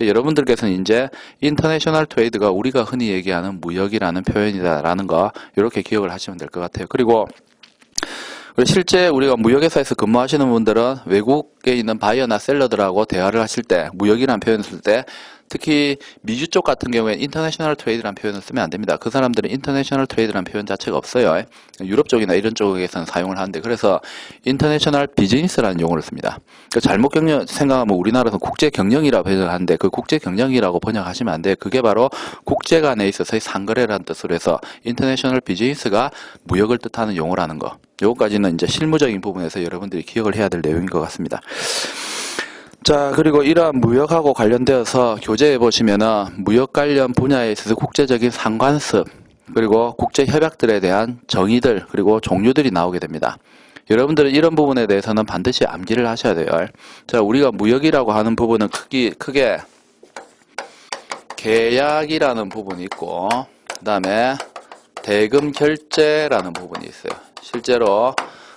여러분들께서는 이제 인터내셔널 트레이드가 우리가 흔히 얘기하는 무역이라는 표현이다라는 거 이렇게 기억을 하시면 될 것 같아요. 그리고 실제 우리가 무역회사에서 근무하시는 분들은 외국에 있는 바이어나 셀러들하고 대화를 하실 때, 무역이라는 표현을 쓸 때 특히 미주 쪽 같은 경우에는 인터내셔널 트레이드라는 표현을 쓰면 안 됩니다. 그 사람들은 인터내셔널 트레이드라는 표현 자체가 없어요. 유럽 쪽이나 이런 쪽에서는 사용을 하는데, 그래서 인터내셔널 비즈니스라는 용어를 씁니다. 잘못 생각하면 우리나라에서 국제 경영이라고 번역하는데, 그 국제 경영이라고 번역하시면 안 돼요. 그게 바로 국제 간에 있어서의 상거래라는 뜻으로 해서 인터내셔널 비즈니스가 무역을 뜻하는 용어라는 거. 요거까지는 이제 실무적인 부분에서 여러분들이 기억을 해야 될 내용인 것 같습니다. 자, 그리고 이러한 무역하고 관련되어서 교재에 보시면은 무역 관련 분야에 있어서 국제적인 상관습, 그리고 국제 협약들에 대한 정의들, 그리고 종류들이 나오게 됩니다. 여러분들은 이런 부분에 대해서는 반드시 암기를 하셔야 돼요. 자, 우리가 무역이라고 하는 부분은 크게 계약이라는 부분이 있고, 그 다음에 대금 결제라는 부분이 있어요. 실제로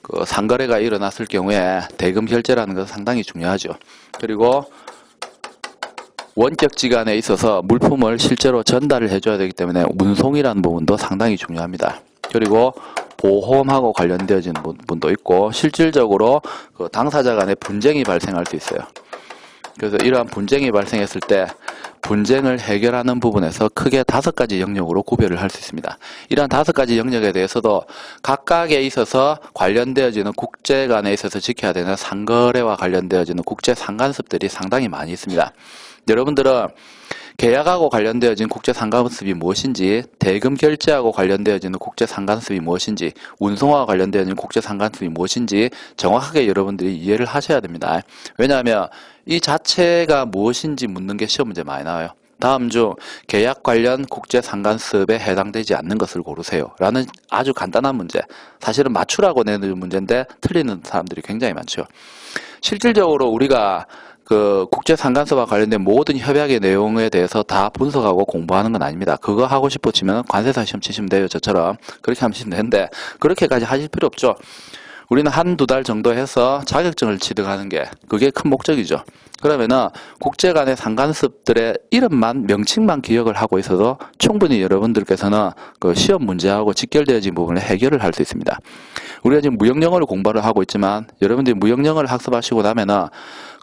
그 상거래가 일어났을 경우에 대금 결제라는 것은 상당히 중요하죠. 그리고 원격지간에 있어서 물품을 실제로 전달을 해줘야 되기 때문에 운송이라는 부분도 상당히 중요합니다. 그리고 보험하고 관련되어지는 부분도 있고, 실질적으로 그 당사자 간에 분쟁이 발생할 수 있어요. 그래서 이러한 분쟁이 발생했을 때 분쟁을 해결하는 부분에서 크게 5가지 영역으로 구별을 할 수 있습니다. 이러한 5가지 영역에 대해서도 각각에 있어서 관련되어지는 국제 간에 있어서 지켜야 되는 상거래와 관련되어지는 국제 상관습들이 상당히 많이 있습니다. 여러분들은 계약하고 관련되어진 국제 상관습이 무엇인지, 대금 결제하고 관련되어지는 국제 상관습이 무엇인지, 운송과 관련되어진 국제 상관습이 무엇인지 정확하게 여러분들이 이해를 하셔야 됩니다. 왜냐하면 이 자체가 무엇인지 묻는 게 시험 문제 많이 나와요. 다음 중 계약 관련 국제 상관습에 해당되지 않는 것을 고르세요 라는 아주 간단한 문제, 사실은 맞추라고 내는 문제인데 틀리는 사람들이 굉장히 많죠. 실질적으로 우리가 그 국제 상관습과 관련된 모든 협약의 내용에 대해서 다 분석하고 공부하는 건 아닙니다. 그거 하고 싶으시면 관세사 시험 치시면 돼요. 저처럼 그렇게 하시면 되는데, 그렇게까지 하실 필요 없죠. 우리는 1~2달 정도 해서 자격증을 취득하는 게 그게 큰 목적이죠. 그러면은 국제 간의 상관습들의 이름만, 명칭만 기억을 하고 있어도 충분히 여러분들께서는 그 시험 문제하고 직결되어진 부분을 해결을 할 수 있습니다. 우리가 지금 무역영어를 공부를 하고 있지만, 여러분들이 무역영어를 학습하시고 나면은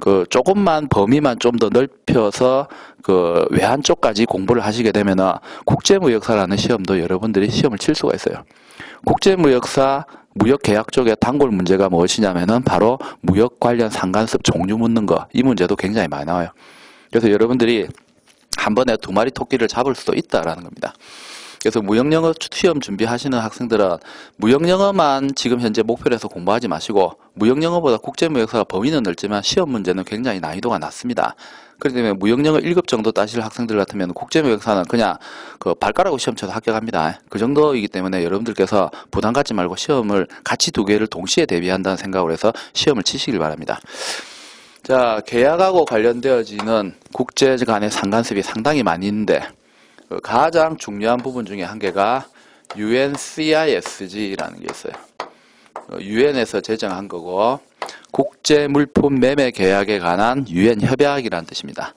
그 조금만 범위만 좀 더 넓혀서 그 외환 쪽까지 공부를 하시게 되면은 국제무역사라는 시험도 여러분들이 시험을 칠 수가 있어요. 국제무역사 무역계약 쪽에 단골 문제가 무엇이냐면은 바로 무역 관련 상관습 종류 묻는 거, 이 문제도 굉장히 많이 나와요. 그래서 여러분들이 한 번에 2마리 토끼를 잡을 수도 있다라는 겁니다. 그래서 무역영어 시험 준비하시는 학생들은 무역영어만 지금 현재 목표로 해서 공부하지 마시고, 무역영어보다 국제무역사가 범위는 넓지만 시험 문제는 굉장히 난이도가 낮습니다. 그렇기 때문에 무역영어 1급 정도 따실 학생들 같으면 국제무역사는 그냥 그 발가락으로 시험 쳐서 합격합니다. 그 정도이기 때문에 여러분들께서 부담 갖지 말고 시험을 같이 2개를 동시에 대비한다는 생각으로 해서 시험을 치시길 바랍니다. 자, 계약하고 관련되어지는 국제 간의 상관습이 상당히 많이 있는데, 가장 중요한 부분 중에 한 개가 UNCISG라는 게 있어요. UN에서 제정한 거고, 국제물품 매매 계약에 관한 UN 협약이라는 뜻입니다.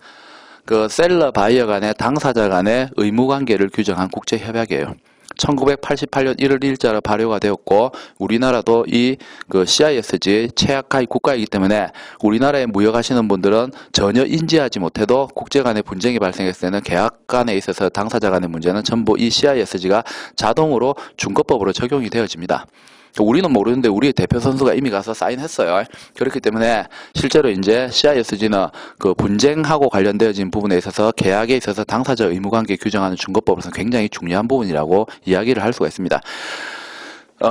그 셀러 바이어 간의 당사자 간의 의무 관계를 규정한 국제 협약이에요. 1988년 1월 1일자로 발효가 되었고, 우리나라도 이 그 CISG 최약하의 국가이기 때문에 우리나라에 무역하시는 분들은 전혀 인지하지 못해도 국제 간의 분쟁이 발생했을 때는 계약 간에 있어서 당사자 간의 문제는 전부 이 CISG가 자동으로 준거법으로 적용이 되어집니다. 우리는 모르는데 우리의 대표 선수가 이미 가서 사인했어요. 그렇기 때문에 실제로 이제 CISG는 그 분쟁하고 관련되어진 부분에 있어서 계약에 있어서 당사자 의무관계 규정하는 준거법으로서 굉장히 중요한 부분이라고 이야기를 할 수가 있습니다.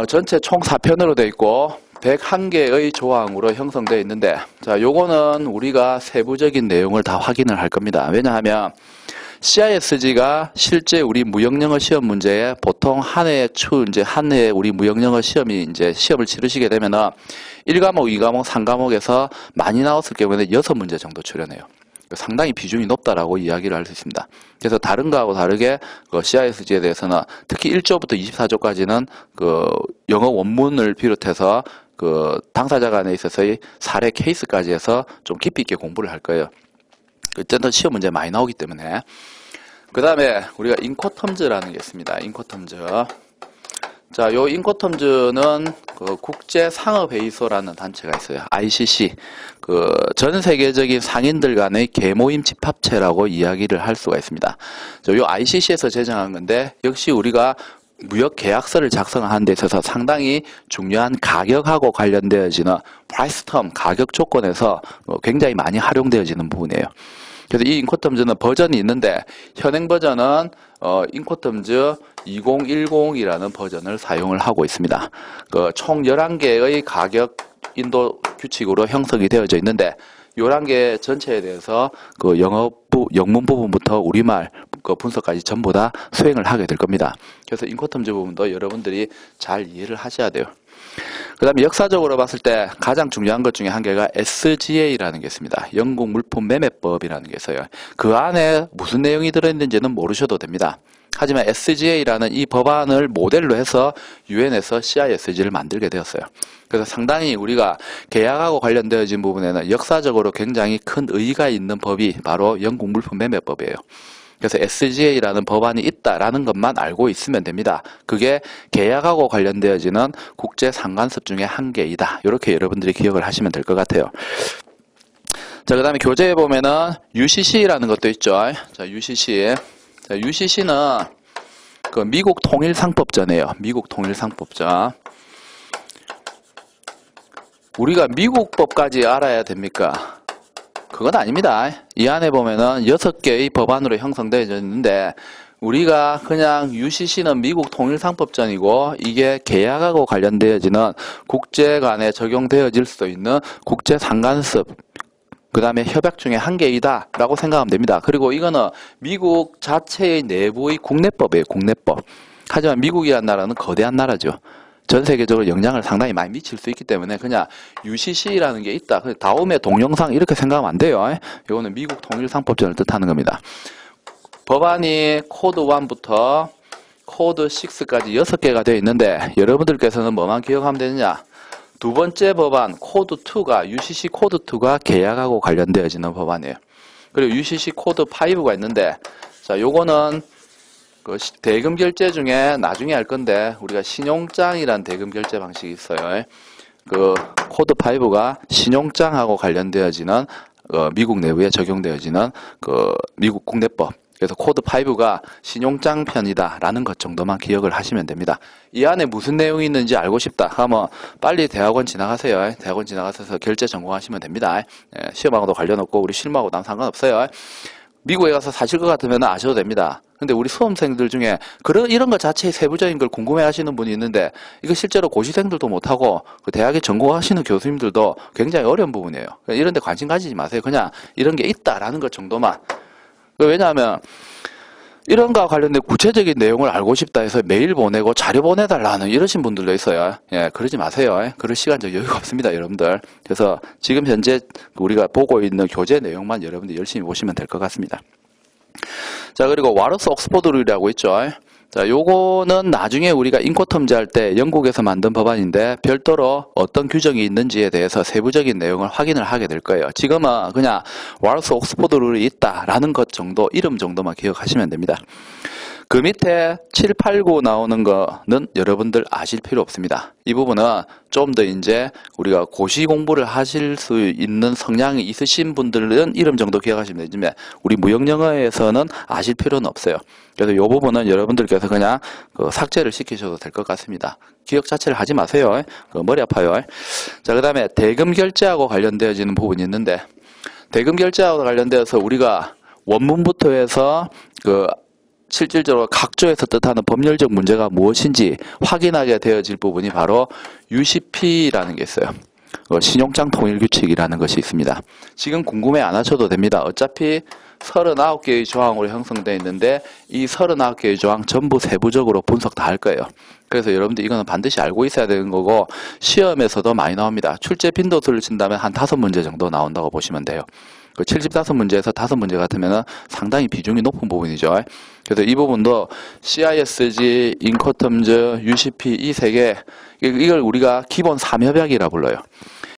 전체 총 4편으로 되어 있고 101개의 조항으로 형성되어 있는데, 자, 요거는 우리가 세부적인 내용을 다 확인을 할 겁니다. 왜냐하면 CISG가 실제 우리 무역영어 시험 문제에 보통 한 해에 우리 무역영어 시험이 이제 시험을 치르시게 되면은 1과목, 2과목, 3과목에서 많이 나왔을 경우에는 6문제 정도 출연해요. 상당히 비중이 높다라고 이야기를 할 수 있습니다. 그래서 다른 거하고 다르게 그 CISG에 대해서는 특히 1조부터 24조까지는 그 영어 원문을 비롯해서 그 당사자 간에 있어서의 사례 케이스까지 해서 좀 깊이 있게 공부를 할 거예요. 어쨌든 시험 문제 많이 나오기 때문에. 그 다음에 우리가 인코텀즈라는 게 있습니다. 인코텀즈. 자, 요 인코텀즈는 그 국제상업회의소라는 단체가 있어요. ICC. 그 전 세계적인 상인들 간의 계모임 집합체라고 이야기를 할 수가 있습니다. 요 ICC에서 제정한 건데, 역시 우리가 무역 계약서를 작성하는 데 있어서 상당히 중요한 가격하고 관련되어지는 프라이스 텀, 가격 조건에서 굉장히 많이 활용되어지는 부분이에요. 그래서 이 인코텀즈는 버전이 있는데, 현행 버전은 인코텀즈 2010이라는 버전을 사용을 하고 있습니다. 총 11개의 가격 인도 규칙으로 형성이 되어져 있는데, 11개 전체에 대해서 그 영문 부분부터 우리말 분석까지 전부 다 수행을 하게 될 겁니다. 그래서 인코텀즈 부분도 여러분들이 잘 이해를 하셔야 돼요. 그 다음에 역사적으로 봤을 때 가장 중요한 것 중에 한 개가 SGA라는 게 있습니다. 영국 물품 매매법이라는 게 있어요. 그 안에 무슨 내용이 들어있는지는 모르셔도 됩니다. 하지만 SGA라는 이 법안을 모델로 해서 UN에서 CISG를 만들게 되었어요. 그래서 상당히 우리가 계약하고 관련되어진 부분에는 역사적으로 굉장히 큰 의의가 있는 법이 바로 영국 물품 매매법이에요. 그래서 SGA라는 법안이 있다라는 것만 알고 있으면 됩니다. 그게 계약하고 관련되어지는 국제 상관습 중에 한 개이다. 이렇게 여러분들이 기억을 하시면 될 것 같아요. 자, 그 다음에 교재에 보면은 UCC라는 것도 있죠. 자, UCC. 자, UCC는 그 미국 통일상법전이에요. 미국 통일상법전. 우리가 미국 법까지 알아야 됩니까? 그건 아닙니다. 이 안에 보면은 6개의 법안으로 형성되어 있는데, 우리가 그냥 UCC는 미국 통일상법전이고, 이게 계약하고 관련되어지는 국제 간에 적용되어질 수 있는 국제 상관습, 그 다음에 협약 중에 한 개이다 라고 생각하면 됩니다. 그리고 이거는 미국 자체의 내부의 국내법이에요. 국내법. 하지만 미국이라는 나라는 거대한 나라죠. 전 세계적으로 영향을 상당히 많이 미칠 수 있기 때문에 그냥 UCC라는 게 있다. 다음에 동영상 이렇게 생각하면 안 돼요. 이거는 미국 통일상법전을 뜻하는 겁니다. 법안이 코드 1부터 코드 6까지 6개가 되어 있는데, 여러분들께서는 뭐만 기억하면 되느냐? 두 번째 법안 코드 2가 UCC 코드 2가 계약하고 관련되어지는 법안이에요. 그리고 UCC 코드 5가 있는데, 자, 요거는 그 대금 결제 중에 나중에 할 건데, 우리가 신용장이란 대금 결제 방식이 있어요. 그 코드 5가 신용장하고 관련되어지는 미국 내부에 적용되어지는 그 미국 국내법. 그래서 코드 5가 신용장 편이다라는 것 정도만 기억을 하시면 됩니다. 이 안에 무슨 내용이 있는지 알고 싶다 하면 빨리 대학원 지나가세요. 대학원 지나가셔서 결제 전공하시면 됩니다. 시험하고도 관련 없고 우리 실무하고도 상관없어요. 미국에 가서 사실 것 같으면 아셔도 됩니다. 근데 우리 수험생들 중에 이런 것 자체의 세부적인 걸 궁금해 하시는 분이 있는데, 이거 실제로 고시생들도 못하고 그 대학에 전공하시는 교수님들도 굉장히 어려운 부분이에요. 이런 데 관심 가지지 마세요. 그냥 이런 게 있다라는 것 정도만. 왜냐하면 이런 거와 관련된 구체적인 내용을 알고 싶다 해서 메일 보내고 자료 보내달라는 이러신 분들도 있어요. 예, 그러지 마세요. 그럴 시간적 여유가 없습니다, 여러분들. 그래서 지금 현재 우리가 보고 있는 교재 내용만 여러분들 열심히 보시면 될 것 같습니다. 자, 그리고 와르스 옥스퍼드 룰이라고 있죠. 자, 요거는 나중에 우리가 인코텀즈 할 때 영국에서 만든 법안인데, 별도로 어떤 규정이 있는지에 대해서 세부적인 내용을 확인을 하게 될 거예요. 지금은 그냥 와르스 옥스퍼드 룰이 있다라는 것 정도, 이름 정도만 기억하시면 됩니다. 그 밑에 7, 8, 9 나오는 거는 여러분들 아실 필요 없습니다. 이 부분은 좀 더 이제 우리가 고시 공부를 하실 수 있는 성향이 있으신 분들은 이름 정도 기억하시면 되지만, 우리 무역영어에서는 아실 필요는 없어요. 그래서 이 부분은 여러분들께서 그냥 삭제를 시키셔도 될 것 같습니다. 기억 자체를 하지 마세요. 머리 아파요. 자, 그 다음에 대금 결제하고 관련되어지는 부분이 있는데, 대금 결제하고 관련되어서 우리가 원문부터 해서 실질적으로 각조에서 뜻하는 법률적 문제가 무엇인지 확인하게 되어질 부분이 바로 UCP라는 게 있어요. 신용장 통일규칙이라는 것이 있습니다. 지금 궁금해 안 하셔도 됩니다. 어차피 39개의 조항으로 형성되어 있는데, 이 39개의 조항 전부 세부적으로 분석 다 할 거예요. 그래서 여러분들 이거는 반드시 알고 있어야 되는 거고, 시험에서도 많이 나옵니다. 출제 빈도수를 친다면 한 5문제 정도 나온다고 보시면 돼요. 75문제에서 5문제 같으면 상당히 비중이 높은 부분이죠. 그래서 이 부분도 CISG, 인코텀즈, UCP 이 3개, 이걸 우리가 기본 3협약이라 불러요.